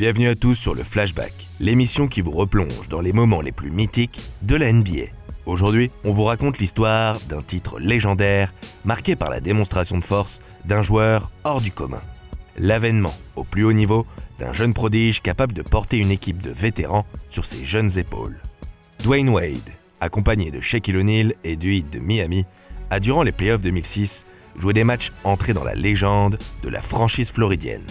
Bienvenue à tous sur le Flashback, l'émission qui vous replonge dans les moments les plus mythiques de la NBA. Aujourd'hui, on vous raconte l'histoire d'un titre légendaire marqué par la démonstration de force d'un joueur hors du commun. L'avènement au plus haut niveau d'un jeune prodige capable de porter une équipe de vétérans sur ses jeunes épaules. Dwyane Wade, accompagné de Shaquille O'Neal et du Heat de Miami, a durant les playoffs 2006 joué des matchs entrés dans la légende de la franchise floridienne.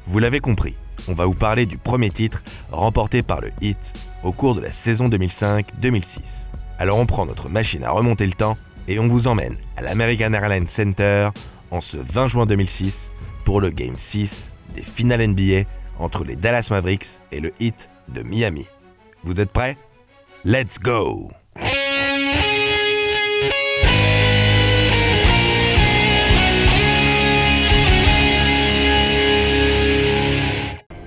Vous l'avez compris, on va vous parler du premier titre remporté par le Heat au cours de la saison 2005-2006. Alors on prend notre machine à remonter le temps et on vous emmène à l'American Airlines Center en ce 20 juin 2006 pour le Game 6 des finales NBA entre les Dallas Mavericks et le Heat de Miami. Vous êtes prêts? Let's go!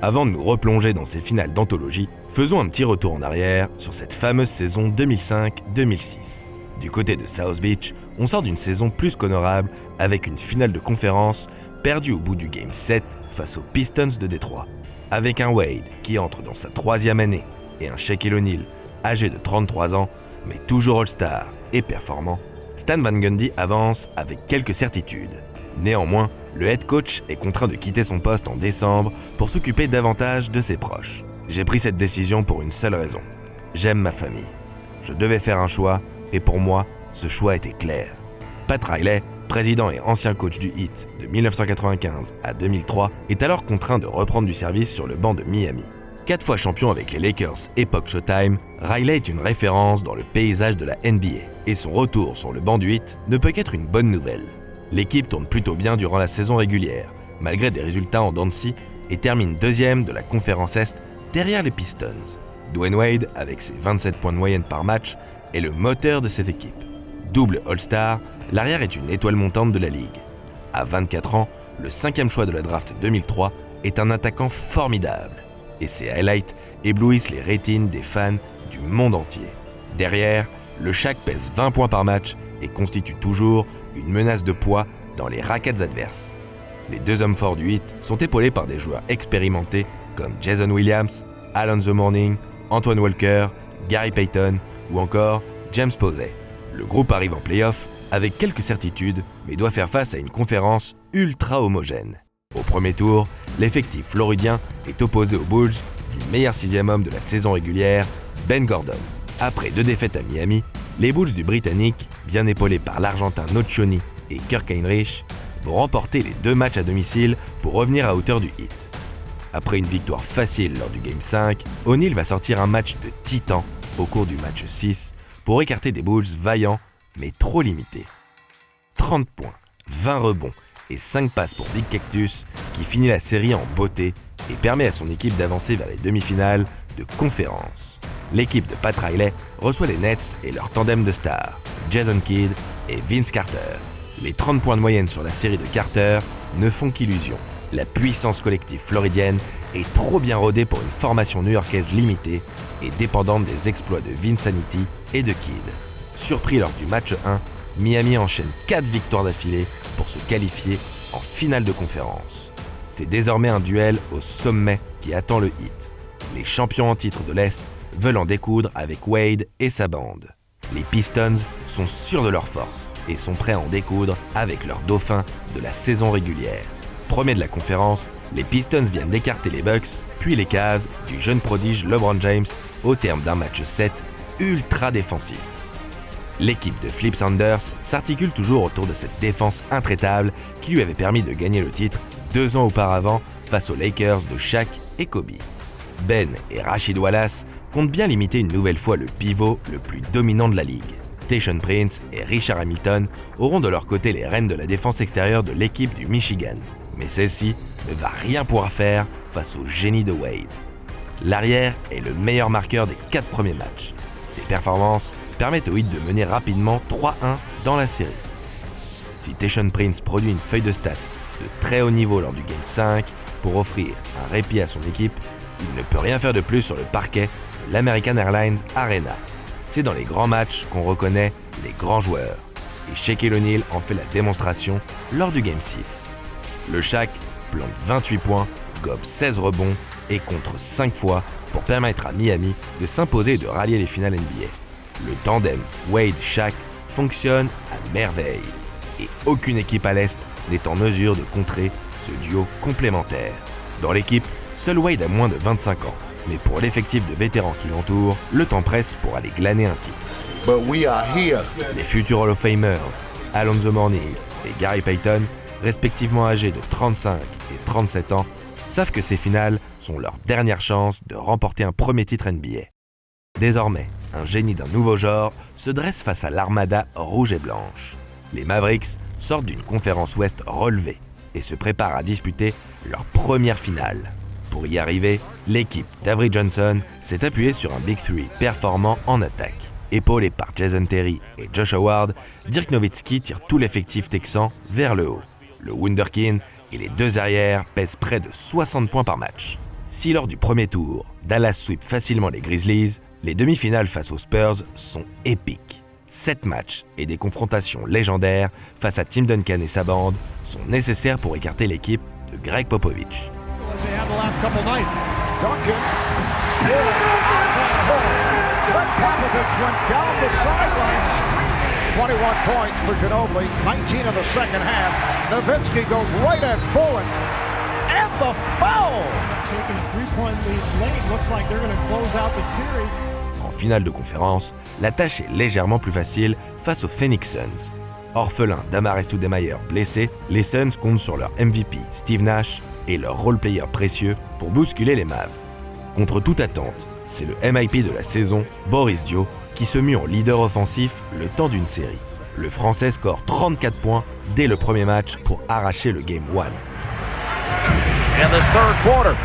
Avant de nous replonger dans ces finales d'anthologie, faisons un petit retour en arrière sur cette fameuse saison 2005-2006. Du côté de South Beach, on sort d'une saison plus qu'honorable avec une finale de conférence perdue au bout du Game 7 face aux Pistons de Détroit. Avec un Wade qui entre dans sa 3e année et un Shaquille O'Neal âgé de 33 ans, mais toujours All-Star et performant, Stan Van Gundy avance avec quelques certitudes. Néanmoins, le head coach est contraint de quitter son poste en décembre pour s'occuper davantage de ses proches. J'ai pris cette décision pour une seule raison. J'aime ma famille. Je devais faire un choix et pour moi, ce choix était clair. Pat Riley, président et ancien coach du Heat de 1995 à 2003, est alors contraint de reprendre du service sur le banc de Miami. 4 fois champion avec les Lakers époque Showtime, Riley est une référence dans le paysage de la NBA et son retour sur le banc du Heat ne peut qu'être une bonne nouvelle. L'équipe tourne plutôt bien durant la saison régulière, malgré des résultats en dents de scie, et termine 2e de la conférence Est derrière les Pistons. Dwyane Wade, avec ses 27 points de moyenne par match, est le moteur de cette équipe. Double All-Star, l'arrière est une étoile montante de la ligue. À 24 ans, le 5e choix de la draft 2003 est un attaquant formidable, et ses highlights éblouissent les rétines des fans du monde entier. Derrière, le Shaq pèse 20 points par match et constitue toujours une menace de poids dans les raquettes adverses. Les deux hommes forts du Heat sont épaulés par des joueurs expérimentés comme Jason Williams, Alonzo The Morning, Antoine Walker, Gary Payton ou encore James Posey. Le groupe arrive en play-off avec quelques certitudes mais doit faire face à une conférence ultra homogène. Au premier tour, l'effectif floridien est opposé aux Bulls du meilleur 6e homme de la saison régulière, Ben Gordon. Après 2 défaites à Miami, les Bulls du Britannique, bien épaulés par l'Argentin Nocioni et Kirk Heinrich, vont remporter les 2 matchs à domicile pour revenir à hauteur du Heat. Après une victoire facile lors du Game 5, O'Neal va sortir un match de titan au cours du match 6 pour écarter des Bulls vaillants mais trop limités. 30 points, 20 rebonds et 5 passes pour Big Cactus qui finit la série en beauté et permet à son équipe d'avancer vers les demi-finales de conférence. L'équipe de Pat Riley reçoit les Nets et leur tandem de stars, Jason Kidd et Vince Carter. Les 30 points de moyenne sur la série de Carter ne font qu'illusion. La puissance collective floridienne est trop bien rodée pour une formation new-yorkaise limitée et dépendante des exploits de Vinsanity et de Kidd. Surpris lors du match 1, Miami enchaîne 4 victoires d'affilée pour se qualifier en finale de conférence. C'est désormais un duel au sommet qui attend le Heat. Les champions en titre de l'Est veulent en découdre avec Wade et sa bande. Les Pistons sont sûrs de leur force et sont prêts à en découdre avec leurs dauphins de la saison régulière. Premier de la conférence, les Pistons viennent d'écarter les Bucks, puis les Cavs du jeune prodige LeBron James au terme d'un match 7 ultra défensif. L'équipe de Flip Saunders s'articule toujours autour de cette défense intraitable qui lui avait permis de gagner le titre 2 ans auparavant face aux Lakers de Shaq et Kobe. Ben et Rasheed Wallace comptent bien limiter une nouvelle fois le pivot le plus dominant de la ligue. Tayshaun Prince et Richard Hamilton auront de leur côté les rênes de la défense extérieure de l'équipe du Michigan. Mais celle-ci ne va rien pouvoir faire face au génie de Wade. L'arrière est le meilleur marqueur des 4 premiers matchs. Ses performances permettent au Heat de mener rapidement 3-1 dans la série. Si Tayshaun Prince produit une feuille de stats de très haut niveau lors du Game 5 pour offrir un répit à son équipe, il ne peut rien faire de plus sur le parquet de l'American Airlines Arena. C'est dans les grands matchs qu'on reconnaît les grands joueurs. Et Shaquille O'Neal en fait la démonstration lors du Game 6. Le Shaq plante 28 points, gobe 16 rebonds et contre 5 fois pour permettre à Miami de s'imposer et de rallier les finales NBA. Le tandem Wade-Shaq fonctionne à merveille et aucune équipe à l'Est n'est en mesure de contrer ce duo complémentaire. Dans l'équipe, seul Wade a moins de 25 ans, mais pour l'effectif de vétérans qui l'entoure, le temps presse pour aller glaner un titre. Les futurs Hall of Famers, Alonzo Mourning et Gary Payton, respectivement âgés de 35 et 37 ans, savent que ces finales sont leur dernière chance de remporter un premier titre NBA. Désormais, un génie d'un nouveau genre se dresse face à l'armada rouge et blanche. Les Mavericks sortent d'une conférence Ouest relevée et se préparent à disputer leur première finale. Pour y arriver, l'équipe d'Avery Johnson s'est appuyée sur un Big Three performant en attaque. Épaulé par Jason Terry et Josh Howard, Dirk Nowitzki tire tout l'effectif texan vers le haut. Le Wunderkind et les deux arrières pèsent près de 60 points par match. Si lors du premier tour, Dallas sweep facilement les Grizzlies, les demi-finales face aux Spurs sont épiques. 7 matchs et des confrontations légendaires face à Tim Duncan et sa bande sont nécessaires pour écarter l'équipe de Greg Popovich. Popovich went down the sidelines. 21 points for Ginobili, 19 in the second half. Nowitzki goes right at Bowen. And the foul! Taking a 3-point lead late. Looks like they're going to close out the series. En finale de conférence, la tâche est légèrement plus facile face aux Phoenix Suns. Orphelins d'Amar'e Stoudemire blessés, les Suns comptent sur leur MVP Steve Nash et leur role-player précieux pour bousculer les Mavs. Contre toute attente, c'est le MIP de la saison, Boris Dio, qui se mue en leader offensif le temps d'une série. Le Français score 34 points dès le premier match pour arracher le Game 1. In this third quarter,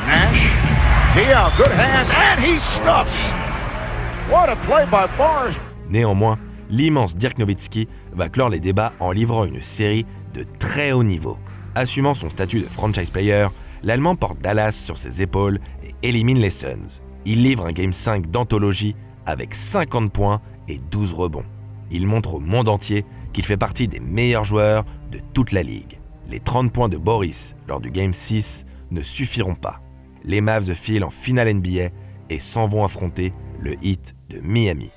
Nash, Dio, good hands, and he stuffs. What a play by Boris. Néanmoins, l'immense Dirk Nowitzki va clore les débats en livrant une série de très haut niveau. Assumant son statut de franchise player, l'Allemand porte Dallas sur ses épaules et élimine les Suns. Il livre un Game 5 d'anthologie avec 50 points et 12 rebonds. Il montre au monde entier qu'il fait partie des meilleurs joueurs de toute la ligue. Les 30 points de Boris lors du Game 6 ne suffiront pas. Les Mavs filent en finale NBA et s'en vont affronter le Heat de Miami.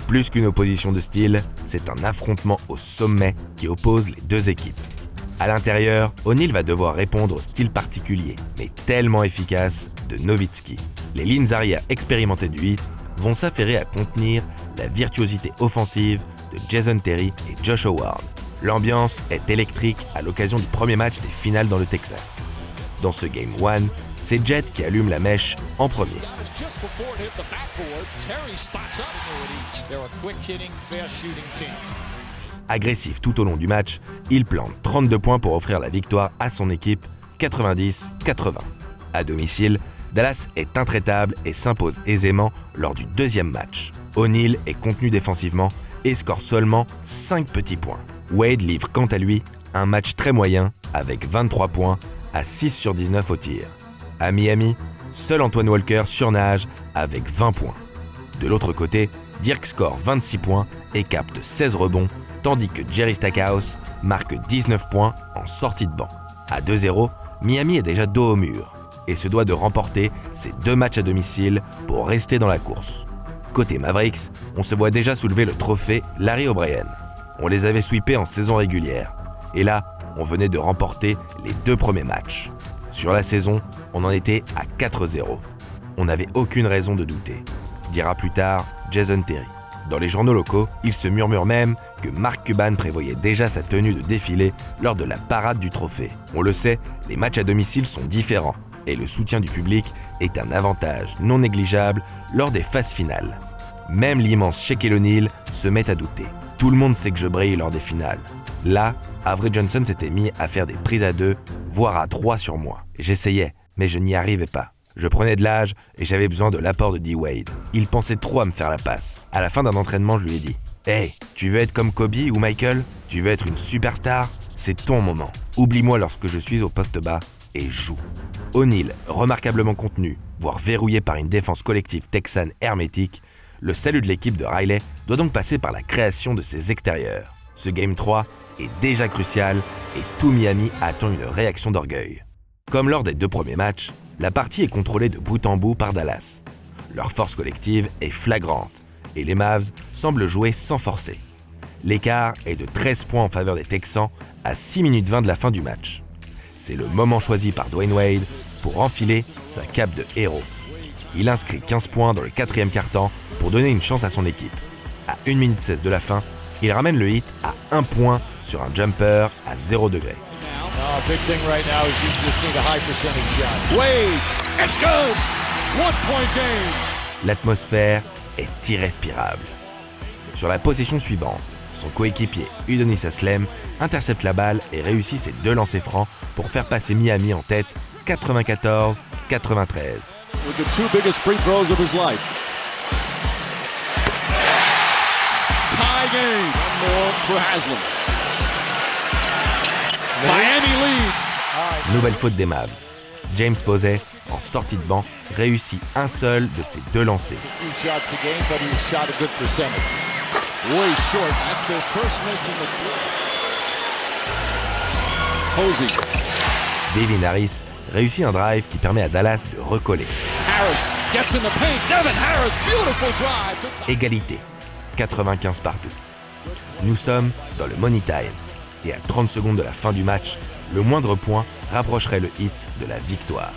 Plus qu'une opposition de style, c'est un affrontement au sommet qui oppose les deux équipes. À l'intérieur, O'Neal va devoir répondre au style particulier, mais tellement efficace, de Nowitzki. Les lignes arrière expérimentées du Heat vont s'affairer à contenir la virtuosité offensive de Jason Terry et Josh Howard. L'ambiance est électrique à l'occasion du premier match des finales dans le Texas. Dans ce Game 1, c'est Jet qui allume la mèche en premier. Agressif tout au long du match, il plante 32 points pour offrir la victoire à son équipe, 90-80. À domicile, Dallas est intraitable et s'impose aisément lors du deuxième match. O'Neal est contenu défensivement et score seulement 5 petits points. Wade livre quant à lui un match très moyen avec 23 points à 6 sur 19 au tir. À Miami, seul Antoine Walker surnage avec 20 points. De l'autre côté, Dirk score 26 points et capte 16 rebonds, tandis que Jerry Stackhouse marque 19 points en sortie de banc. À 2-0, Miami est déjà dos au mur et se doit de remporter ses 2 matchs à domicile pour rester dans la course. Côté Mavericks, on se voit déjà soulever le trophée Larry O'Brien. On les avait sweepés en saison régulière. Et là, on venait de remporter les 2 premiers matchs. Sur la saison, on en était à 4-0. On n'avait aucune raison de douter, dira plus tard Jason Terry. Dans les journaux locaux, il se murmure même que Mark Cuban prévoyait déjà sa tenue de défilé lors de la parade du trophée. On le sait, les matchs à domicile sont différents et le soutien du public est un avantage non négligeable lors des phases finales. Même l'immense Shaquille O'Neal se met à douter. Tout le monde sait que je brille lors des finales. Là, Avery Johnson s'était mis à faire des prises à 2, voire à 3 sur moi. J'essayais, mais je n'y arrivais pas. Je prenais de l'âge et j'avais besoin de l'apport de D-Wade. Il pensait trop à me faire la passe. À la fin d'un entraînement, je lui ai dit « Hey, tu veux être comme Kobe ou Michael? Tu veux être une superstar? C'est ton moment. Oublie-moi lorsque je suis au poste bas et joue. » O'Neal, remarquablement contenu, voire verrouillé par une défense collective texane hermétique, le salut de l'équipe de Riley doit donc passer par la création de ses extérieurs. Ce Game 3 est déjà crucial et tout Miami attend une réaction d'orgueil. Comme lors des 2 premiers matchs, La partie est contrôlée de bout en bout par Dallas. Leur force collective est flagrante et les Mavs semblent jouer sans forcer. L'écart est de 13 points en faveur des Texans à 6 minutes 20 de la fin du match. C'est le moment choisi par Dwayne Wade pour enfiler sa cape de héros. Il inscrit 15 points dans le 4e quart-temps pour donner une chance à son équipe. À 1 minute 16 de la fin, il ramène le Heat à 1 point sur un jumper à 0 degré. Big thing right now is you just need a high percentage shot. Wade, it's good! 1-point game. L'atmosphère est irrespirable. Sur la possession suivante, son coéquipier Udonis Haslem intercepte la balle et réussit ses 2 lancers francs pour faire passer Miami en tête 94-93. With the 2 biggest free throws of his life. Tie game. One more for Haslem. Miami leads. Nouvelle faute des Mavs. James Posey, en sortie de banc, réussit un seul de ses 2 lancers. Few shots a game, but he shot a good percentage. Way short. That's their first miss in the Posey. Devin Harris réussit un drive qui permet à Dallas de recoller. Harris gets in the paint. Devin Harris, beautiful drive. Égalité, 95 partout. Nous sommes dans le Money Time et à 30 secondes de la fin du match, le moindre point rapprocherait le Heat de la victoire.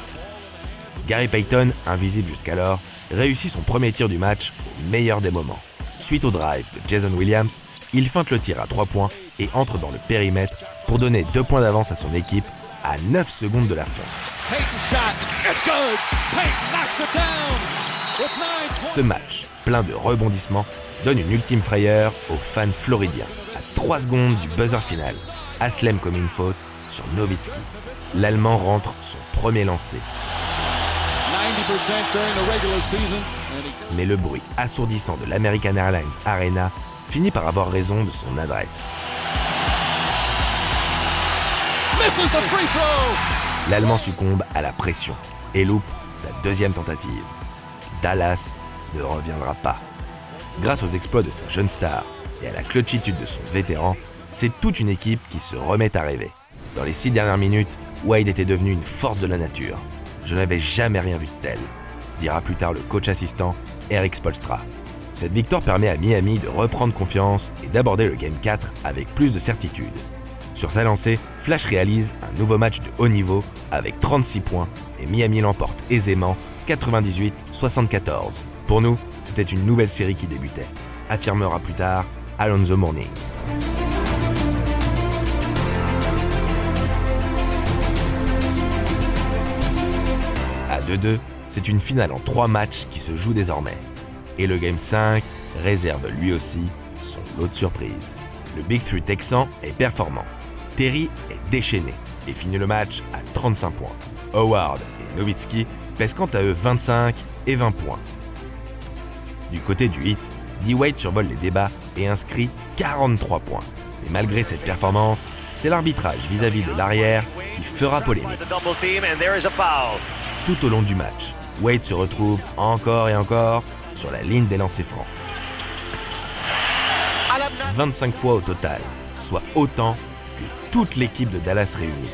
Gary Payton, invisible jusqu'alors, réussit son premier tir du match au meilleur des moments. Suite au drive de Jason Williams, il feinte le tir à 3 points et entre dans le périmètre pour donner 2 points d'avance à son équipe à 9 secondes de la fin. Ce match, plein de rebondissements, donne une ultime frayeur aux fans floridiens. À 3 secondes du buzzer final, Haslem commet une faute sur Nowitzki. L'Allemand rentre son premier lancer. Mais le bruit assourdissant de l'American Airlines Arena finit par avoir raison de son adresse. L'Allemand succombe à la pression et loupe sa 2e tentative. Dallas ne reviendra pas. Grâce aux exploits de sa jeune star et à la clutchitude de son vétéran, c'est toute une équipe qui se remet à rêver. Dans les 6 dernières minutes, Wade était devenu une force de la nature. Je n'avais jamais rien vu de tel, dira plus tard le coach assistant Eric Spoelstra. Cette victoire permet à Miami de reprendre confiance et d'aborder le Game 4 avec plus de certitude. Sur sa lancée, Flash réalise un nouveau match de haut niveau avec 36 points et Miami l'emporte aisément 98-74. Pour nous, c'était une nouvelle série qui débutait, affirmera plus tard Alonzo Mourning. À 2-2, c'est une finale en 3 matchs qui se joue désormais. Et le Game 5 réserve lui aussi son lot de surprises. Le Big 3 texan est performant. Terry est déchaîné et finit le match à 35 points. Howard et Nowitzki pèsent quant à eux 25 et 20 points. Du côté du Heat, D-Wade survole les débats et inscrit 43 points. Mais malgré cette performance, c'est l'arbitrage vis-à-vis de l'arrière qui fera polémique. Tout au long du match, Wade se retrouve encore et encore sur la ligne des lancers francs. 25 fois au total, soit autant que toute l'équipe de Dallas réunie.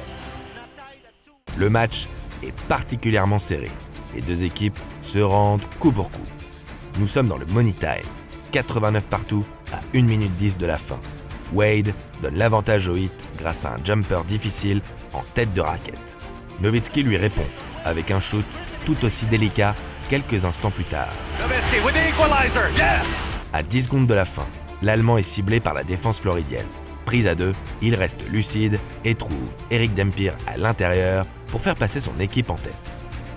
Le match est particulièrement serré. Les 2 équipes se rendent coup pour coup. Nous sommes dans le Money Time, 89 partout à 1 minute 10 de la fin. Wade donne l'avantage au Heat grâce à un jumper difficile en tête de raquette. Nowitzki lui répond avec un shoot tout aussi délicat quelques instants plus tard. À 10 secondes de la fin, l'Allemand est ciblé par la défense floridienne. Prise à 2, il reste lucide et trouve Eric Dampier à l'intérieur pour faire passer son équipe en tête.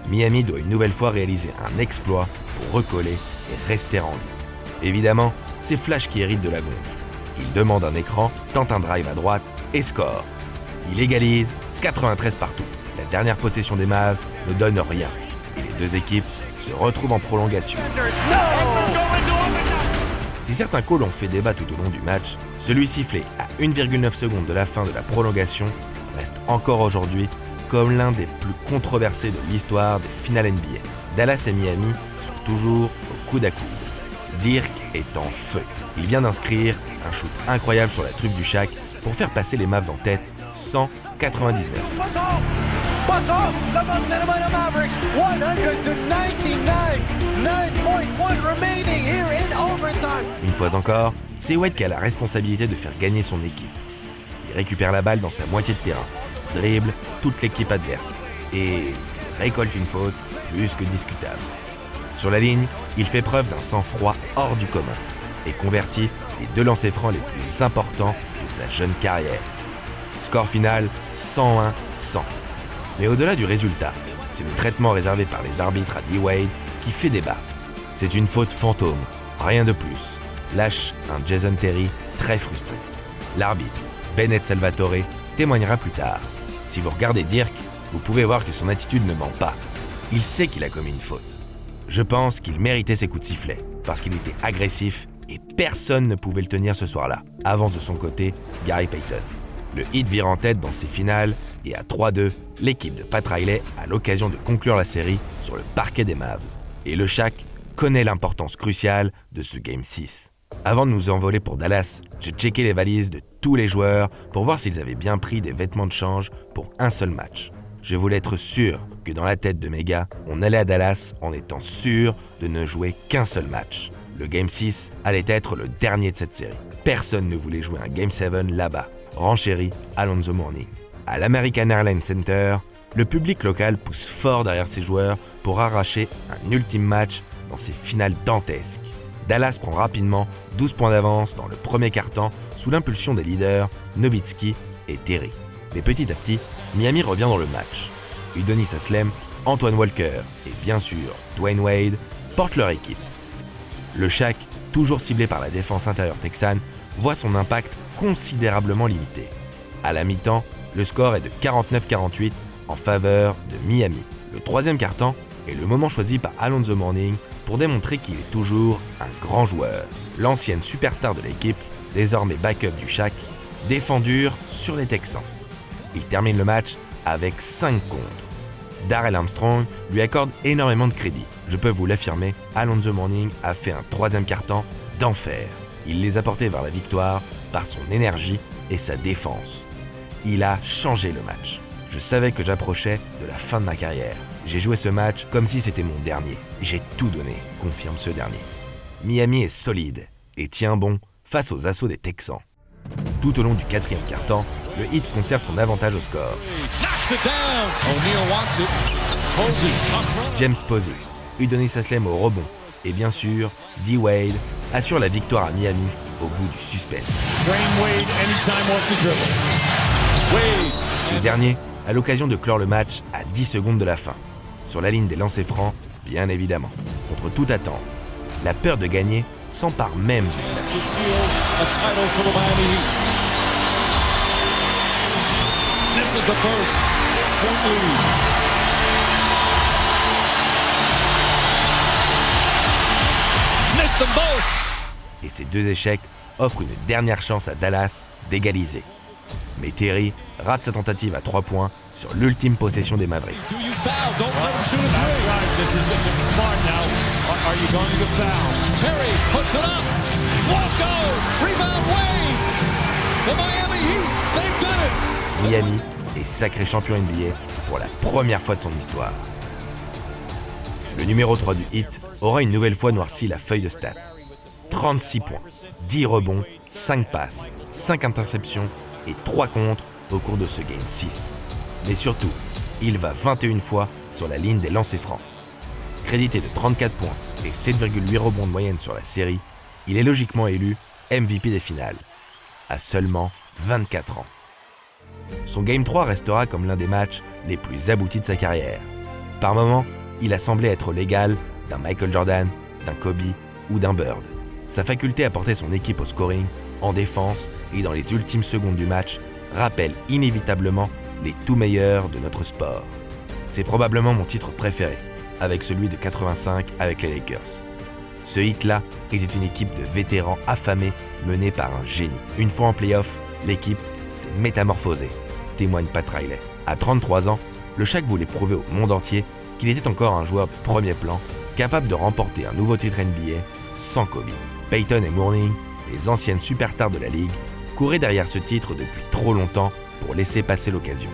Miami doit une nouvelle fois réaliser un exploit pour recoller et rester en vie. Évidemment, c'est Flash qui hérite de la gonfle. Il demande un écran, tente un drive à droite et score. Il égalise 93 partout. La dernière possession des Mavs ne donne rien et les 2 équipes se retrouvent en prolongation. Si certains calls ont fait débat tout au long du match, celui sifflé à 1,9 secondes de la fin de la prolongation reste encore aujourd'hui comme l'un des plus controversés de l'histoire des finales NBA. Dallas et Miami sont toujours au coude à coude. Dirk est en feu. Il vient d'inscrire un shoot incroyable sur la truffe du Shaq pour faire passer les Mavs en tête 199. Buckle, the Atlanta Mavericks, 199, 9.1 remaining here in overtime. Une fois encore, c'est Wade qui a la responsabilité de faire gagner son équipe. Il récupère la balle dans sa moitié de terrain, dribble toute l'équipe adverse et récolte une faute plus que discutable. Sur la ligne, il fait preuve d'un sang-froid hors du commun et convertit les 2 lancers francs les plus importants de sa jeune carrière. Score final 101-100. Mais au-delà du résultat, c'est le traitement réservé par les arbitres à D-Wade qui fait débat. C'est une faute fantôme, rien de plus, lâche un Jason Terry très frustré. L'arbitre, Bennett Salvatore, témoignera plus tard. Si vous regardez Dirk, vous pouvez voir que son attitude ne ment pas. Il sait qu'il a commis une faute. Je pense qu'il méritait ses coups de sifflet, parce qu'il était agressif et personne ne pouvait le tenir ce soir-là. Avance de son côté, Gary Payton. Le Heat vire en tête dans ses finales et à 3-2, l'équipe de Pat Riley a l'occasion de conclure la série sur le parquet des Mavs. Et le Shaq connaît l'importance cruciale de ce Game 6. Avant de nous envoler pour Dallas, j'ai checké les valises de tous les joueurs pour voir s'ils avaient bien pris des vêtements de change pour un seul match. Je voulais être sûr que dans la tête de mes gars, on allait à Dallas en étant sûr de ne jouer qu'un seul match. Le Game 6 allait être le dernier de cette série. Personne ne voulait jouer un Game 7 là-bas, renchérit Alonzo Mourning. À l'American Airlines Center, le public local pousse fort derrière ses joueurs pour arracher un ultime match dans ces finales dantesques. Dallas prend rapidement 12 points d'avance dans le premier quart-temps sous l'impulsion des leaders Nowitzki et Terry. Mais petit à petit, Miami revient dans le match. Udonis Haslem, Antoine Walker et bien sûr Dwayne Wade portent leur équipe. Le Shaq, toujours ciblé par la défense intérieure texane, voit son impact considérablement limité. À la mi-temps, le score est de 49-48 en faveur de Miami. Le troisième quart-temps est le moment choisi par Alonzo Mourning pour démontrer qu'il est toujours un grand joueur. L'ancienne superstar de l'équipe, désormais backup du Shaq, défend dur sur les Texans. Il termine le match avec 5 contre. Darrell Armstrong lui accorde énormément de crédit. Je peux vous l'affirmer, Alonzo Mourning a fait un troisième quart-temps d'enfer. Il les a portés vers la victoire par son énergie et sa défense. Il a changé le match. Je savais que j'approchais de la fin de ma carrière. J'ai joué ce match comme si c'était mon dernier. J'ai tout donné, confirme ce dernier. Miami est solide et tient bon face aux assauts des Texans. Tout au long du quatrième quart-temps, le Heat conserve son avantage au score. James Posey, Udonis Haslem au rebond et bien sûr, D-Wade assure la victoire à Miami au bout du suspense. Ce dernier a l'occasion de clore le match à 10 secondes de la fin, sur la ligne des lancers francs, bien évidemment. Contre toute attente, la peur de gagner s'empare même du flash. Et ces 2 échecs offrent une dernière chance à Dallas d'égaliser. Mais Terry rate sa tentative à 3 points sur l'ultime possession des Mavericks. Miami est sacré champion NBA pour la première fois de son histoire. Le numéro 3 du Heat aura une nouvelle fois noirci la feuille de stats. 36 points, 10 rebonds, 5 passes, 5 interceptions et 3 contre au cours de ce Game 6. Mais surtout, il va 21 fois sur la ligne des lancers francs. Crédité de 34 points et 7,8 rebonds de moyenne sur la série, il est logiquement élu MVP des finales, à seulement 24 ans. Son Game 3 restera comme l'un des matchs les plus aboutis de sa carrière. Par moments, il a semblé être l'égal d'un Michael Jordan, d'un Kobe ou d'un Bird. Sa faculté à porter son équipe au scoring, en défense et dans les ultimes secondes du match rappelle inévitablement les tout meilleurs de notre sport. C'est probablement mon titre préféré, avec celui de 85 avec les Lakers. Ce Heat-là était une équipe de vétérans affamés menée par un génie. Une fois en play-off, l'équipe s'est métamorphosée, témoigne Pat Riley. À 33 ans, le Shaq voulait prouver au monde entier qu'il était encore un joueur de premier plan, capable de remporter un nouveau titre NBA sans Kobe. Payton et Mourning, les anciennes superstars de la ligue, couraient derrière ce titre depuis trop longtemps pour laisser passer l'occasion.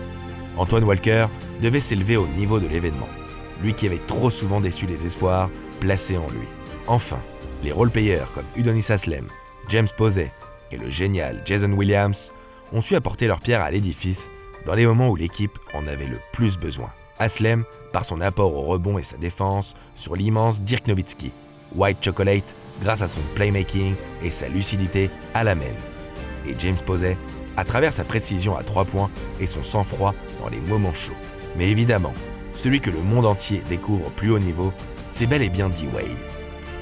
Antoine Walker devait s'élever au niveau de l'événement, lui qui avait trop souvent déçu les espoirs placés en lui. Enfin, les role-players comme Udonis Haslem, James Posey et le génial Jason Williams ont su apporter leur pierre à l'édifice dans les moments où l'équipe en avait le plus besoin. Haslem, par son apport au rebond et sa défense sur l'immense Dirk Nowitzki. White Chocolate, grâce à son playmaking et sa lucidité à la main. Et James Posey, à travers sa précision à 3 points et son sang-froid dans les moments chauds. Mais évidemment, celui que le monde entier découvre au plus haut niveau, c'est bel et bien D-Wade.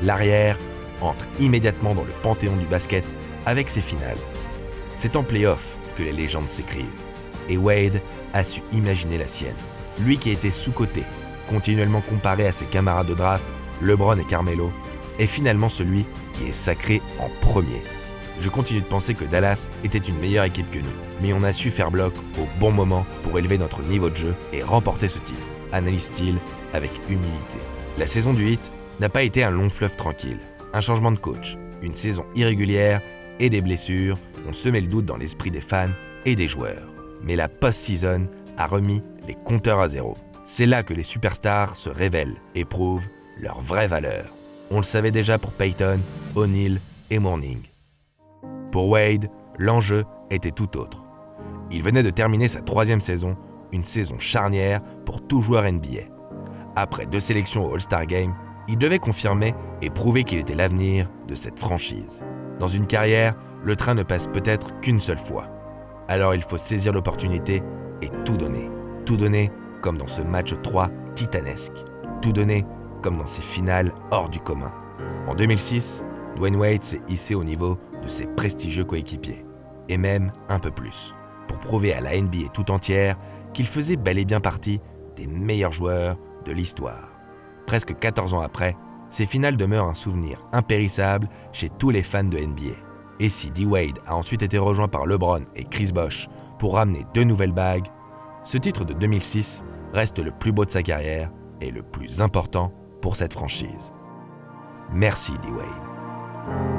L'arrière entre immédiatement dans le panthéon du basket avec ses finales. C'est en play-off que les légendes s'écrivent. Et Wade a su imaginer la sienne. Lui qui était sous-coté, continuellement comparé à ses camarades de draft, LeBron et Carmelo, est finalement celui qui est sacré en premier. Je continue de penser que Dallas était une meilleure équipe que nous, mais on a su faire bloc au bon moment pour élever notre niveau de jeu et remporter ce titre, analyse-t-il avec humilité. La saison du Heat n'a pas été un long fleuve tranquille. Un changement de coach, une saison irrégulière et des blessures ont semé le doute dans l'esprit des fans et des joueurs. Mais la post-season a remis les compteurs à zéro. C'est là que les superstars se révèlent et prouvent leur vraie valeur. On le savait déjà pour Payton, O'Neal et Mourning. Pour Wade, l'enjeu était tout autre. Il venait de terminer sa 3e saison, une saison charnière pour tout joueur NBA. Après 2 sélections au All-Star Game, il devait confirmer et prouver qu'il était l'avenir de cette franchise. Dans une carrière, le train ne passe peut-être qu'une seule fois. Alors il faut saisir l'opportunité et tout donner. Tout donner comme dans ce match 3 titanesque. Tout donner comme dans ces finales hors du commun. En 2006, Dwyane Wade s'est hissé au niveau de ses prestigieux coéquipiers. Et même un peu plus. Pour prouver à la NBA tout entière qu'il faisait bel et bien partie des meilleurs joueurs de l'histoire. Presque 14 ans après, ces finales demeurent un souvenir impérissable chez tous les fans de NBA. Et si D-Wade a ensuite été rejoint par LeBron et Chris Bosh pour ramener 2 nouvelles bagues, ce titre de 2006 reste le plus beau de sa carrière et le plus important pour cette franchise. Merci D-Wade.